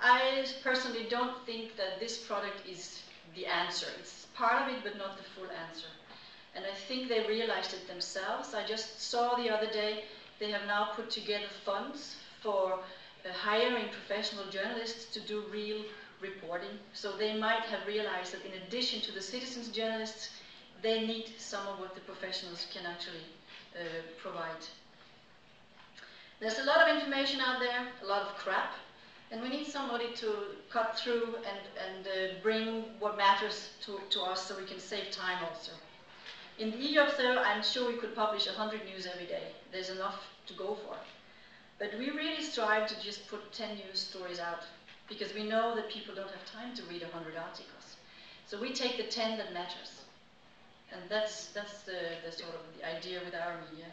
I personally don't think that this product is the answer. It's part of it, but not the full answer. And I think they realized it themselves. I just saw the other day they have now put together funds for hiring professional journalists to do real reporting. So they might have realized that in addition to the citizens journalists, they need some of what the professionals can actually provide. There's a lot of information out there, a lot of crap, and we need somebody to cut through and bring what matters to us so we can save time also. In the EU Observer, I'm sure we could publish 100 news every day. There's enough to go for. But we really strive to just put 10 news stories out, because we know that people don't have time to read 100 articles. So we take the 10 that matters. And that's the sort of the idea with our media.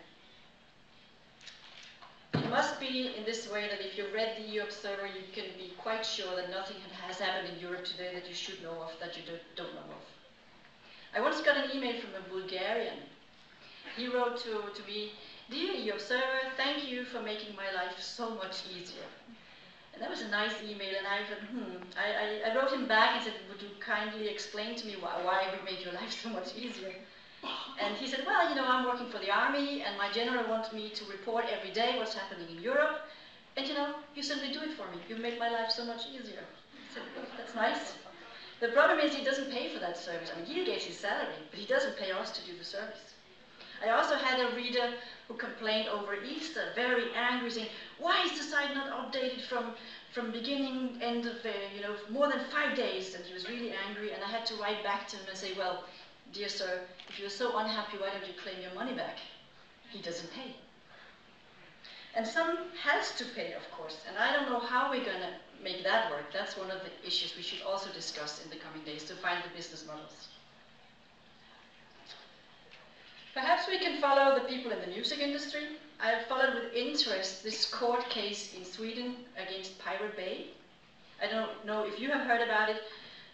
It must be in this way that if you read the EU Observer, you can be quite sure that nothing has happened in Europe today that you should know of, that you don't know of. I once got an email from a Bulgarian. He wrote to me, "Dear EU Observer, thank you for making my life so much easier." And that was a nice email, and I said, I wrote him back and said, "Would you kindly explain to me why we made your life so much easier?" And he said, "Well, you know, I'm working for the army, and my general wants me to report every day what's happening in Europe, and you know, you simply do it for me. You made my life so much easier." I said, "Well, that's nice." The problem is he doesn't pay for that service. I mean, he gets his salary, but he doesn't pay us to do the service. I also had a reader who complained over Easter, very angry, saying, "Why is the site not updated from beginning, end of, you know, more than 5 days?" And he was really angry, and I had to write back to him and say, "Well, dear sir, if you're so unhappy, why don't you claim your money back?" He doesn't pay. And some has to pay, of course, and I don't know how we're going to make that work. That's one of the issues we should also discuss in the coming days, to find the business models. Perhaps we can follow the people in the music industry. I have followed with interest this court case in Sweden against Pirate Bay. I don't know if you have heard about it,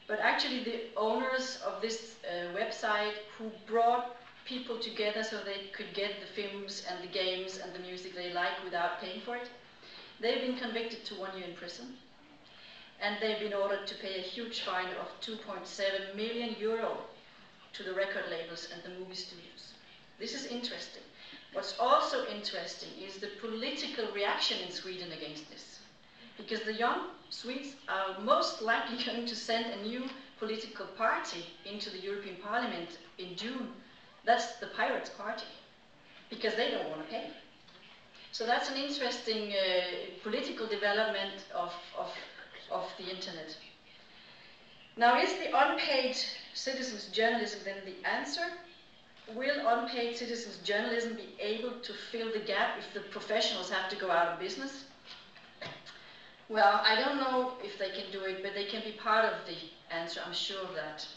but actually the owners of this website who brought people together so they could get the films and the games and the music they like without paying for it, they've been convicted to 1 year in prison. And they've been ordered to pay a huge fine of 2.7 million euro to the record labels and the movie studios. This is interesting. What's also interesting is the political reaction in Sweden against this. Because the young Swedes are most likely going to send a new political party into the European Parliament in June. That's the Pirates Party, because they don't want to pay. So that's an interesting political development of the internet. Now, is the unpaid citizens journalism then the answer? Will unpaid citizens journalism be able to fill the gap if the professionals have to go out of business? Well, I don't know if they can do it, but they can be part of the answer, I'm sure of that.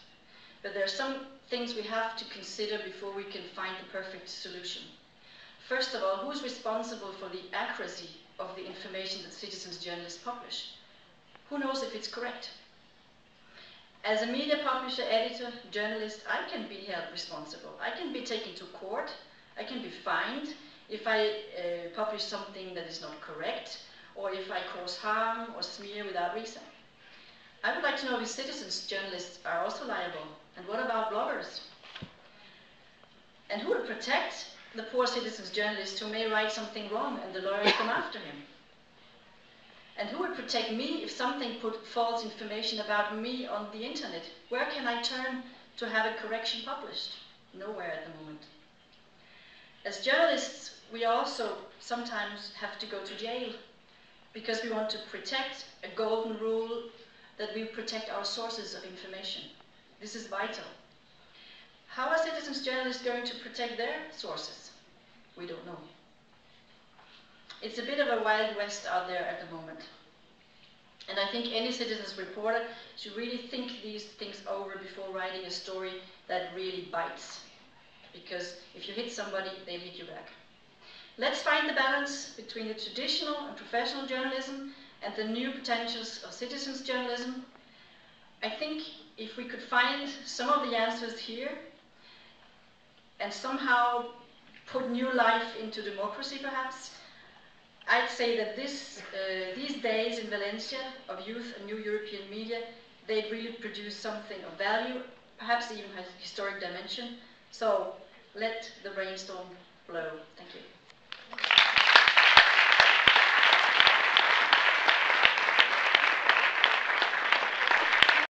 But there are some things we have to consider before we can find the perfect solution. First of all, who's responsible for the accuracy of the information that citizens journalists publish? Who knows if it's correct? As a media publisher, editor, journalist, I can be held responsible. I can be taken to court. I can be fined if I publish something that is not correct, or if I cause harm or smear without reason. I would like to know if citizens journalists are also liable. And what about bloggers? And who will protect the poor citizens journalist who may write something wrong and the lawyers come after him? And who will protect me if something put false information about me on the internet? Where can I turn to have a correction published? Nowhere at the moment. As journalists, we also sometimes have to go to jail because we want to protect a golden rule that we protect our sources of information. This is vital. How are citizens journalists going to protect their sources? We don't know. It's a bit of a wild west out there at the moment. And I think any citizens reporter should really think these things over before writing a story that really bites. Because if you hit somebody, they'll hit you back. Let's find the balance between the traditional and professional journalism and the new potentials of citizens journalism. I think if we could find some of the answers here and somehow put new life into democracy perhaps, I'd say that these days in Valencia of youth and new European media, they really produce something of value, perhaps even has historic dimension. So let the brainstorm blow. Thank you.